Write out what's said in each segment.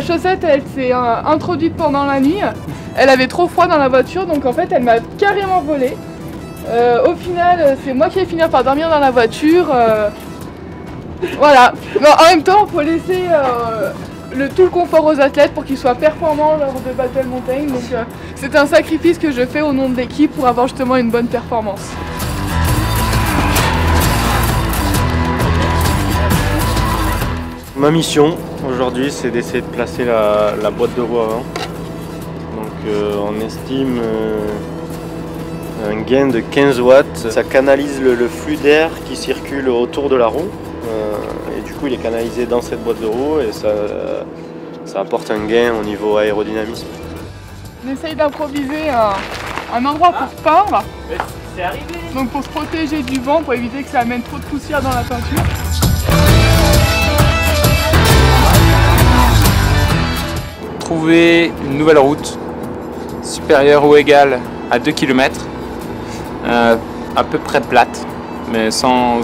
chaussette, elle s'est introduite pendant la nuit. Elle avait trop froid dans la voiture, donc en fait elle m'a carrément volé. Au final, c'est moi qui ai fini par dormir dans la voiture. Voilà. Mais en même temps, il faut laisser tout le confort aux athlètes pour qu'ils soient performants lors de Battle Mountain. Donc c'est un sacrifice que je fais au nom de l'équipe pour avoir justement une bonne performance. Ma mission aujourd'hui, c'est d'essayer de placer la boîte de roue avant. Donc on estime un gain de 15 watts. Ça canalise le flux d'air qui circule autour de la roue. Et du coup, il est canalisé dans cette boîte de roue et ça apporte un gain au niveau aérodynamisme. On essaye d'improviser un endroit pour peindre. C'est arrivé. Donc pour se protéger du vent, pour éviter que ça amène trop de poussière dans la peinture. Trouver une nouvelle route supérieure ou égale à 2 km, à peu près plate, mais sans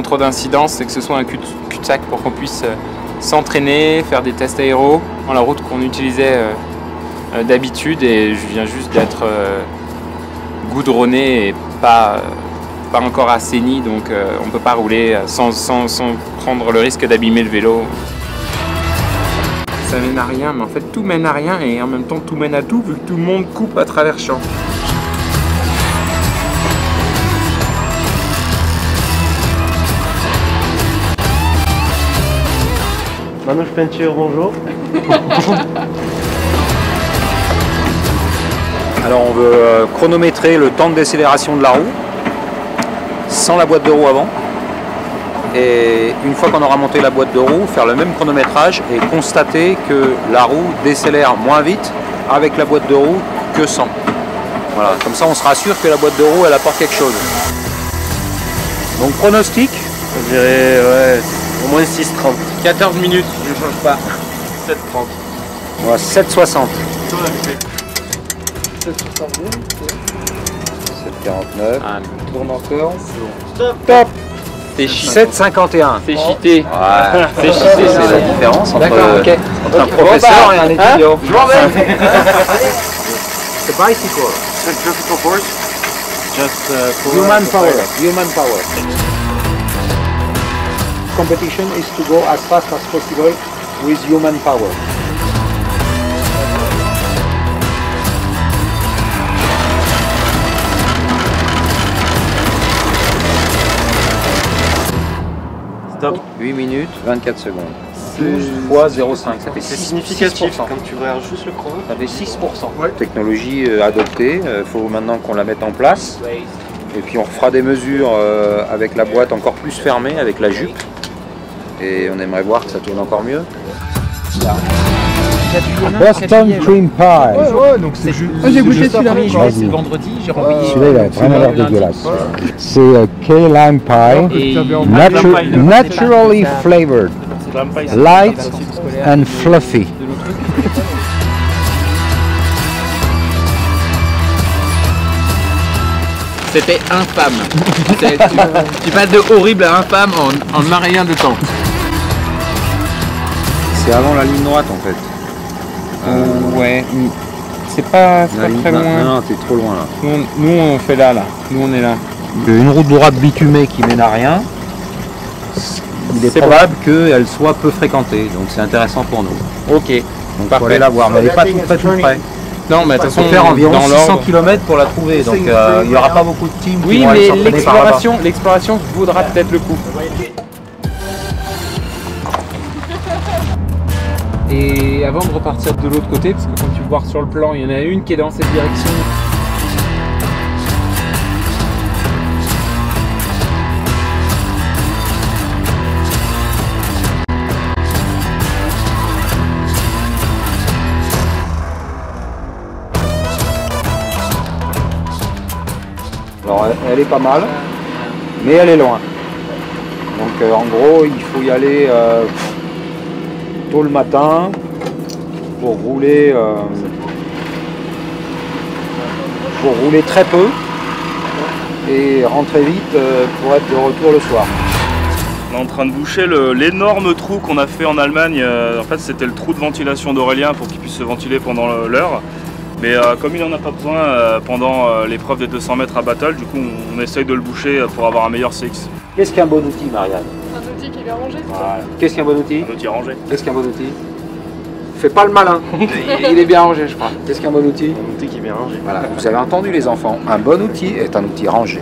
trop d'incidence, et que ce soit un cul-de-sac pour qu'on puisse s'entraîner, faire des tests aéros dans la route qu'on utilisait d'habitude, et je viens juste d'être goudronné et pas encore assaini, donc on ne peut pas rouler sans prendre le risque d'abîmer le vélo. Ça mène à rien, mais en fait tout mène à rien et en même temps tout mène à tout, vu que tout le monde coupe à travers champs. Manouche Peinture, bonjour. Alors on veut chronométrer le temps de décélération de la roue sans la boîte de roue avant. Et une fois qu'on aura monté la boîte de roue, faire le même chronométrage et constater que la roue décélère moins vite avec la boîte de roue que sans. Voilà, comme ça on sera sûr que la boîte de roue elle apporte quelque chose. Donc pronostic, Je dirais ouais, au moins 6,30. 14 minutes, je ne change pas. 7,30. on va 7,60. 7,49. Ah, Tourne encore. Top. C'est cheaté. 7,51. C'est cheaté. Ouais, c'est la différence entre, entre un Bon, professeur et un étudiant. Je m'en vais. C'est bicycle. Centrifugal force. Just Human power. Human power. Competition is to go as fast as possible with human power. Stop. 8 minutes, 24 secondes. 12 fois 0,5, ça fait C'est 6%. significatif quand tu regardes juste le chrono. Ça fait 6%. Technologie adoptée, il faut maintenant qu'on la mette en place. Et puis on fera des mesures avec la boîte encore plus fermée, avec la jupe. Et on aimerait voir que ça tourne encore mieux. Boston Cream Pie. Ouais, donc c'est juste. J'ai goûté celui-là. Vas-y. C'est vendredi, j'ai rempli. Celui-là, il a vraiment l'air dégueulasse. C'est Key Lime Pie, naturally flavored, light and fluffy. C'était infâme. Tu passes de horrible à infâme en un rien de temps. C'est avant la ligne droite en fait. Ouais, c'est pas très loin. Non, t'es trop loin là. Nous on fait là. Nous on est là. Une route droite bitumée qui mène à rien, il est probable qu'elle soit peu fréquentée, donc c'est intéressant pour nous. Ok. Donc il faut aller la voir, mais elle n'est pas tout près. Non, mais de toute Il faut façon, faire environ dans 600 l'ordre. km pour la trouver, donc il n'y aura pas beaucoup de teams qui Oui, vont aller mais s'entraîner par là-bas. l'exploration vaudra peut-être le coup. Et avant de repartir de l'autre côté, parce que comme tu peux voir sur le plan, il y en a une qui est dans cette direction. Alors elle est pas mal, mais elle est loin. Donc en gros, il faut y aller tôt le matin pour rouler très peu et rentrer vite pour être de retour le soir. On est en train de boucher l'énorme trou qu'on a fait en Allemagne. En fait, c'était le trou de ventilation d'Aurélien pour qu'il puisse se ventiler pendant l'heure. Mais comme il n'en a pas besoin pendant l'épreuve des 200 mètres à Battle, du coup, on essaye de le boucher pour avoir un meilleur CX. Qu'est-ce qu'un bon outil, Marianne? Un outil qui est bien rangé, c'est ça? Voilà. Qu'est-ce qu'un bon outil? Un outil rangé. Qu'est-ce qu'un bon outil? Fais pas le malin. Il est bien rangé, je crois. Qu'est-ce qu'un bon outil? Un outil qui est bien rangé. Voilà, vous avez entendu les enfants, un bon outil est un outil rangé.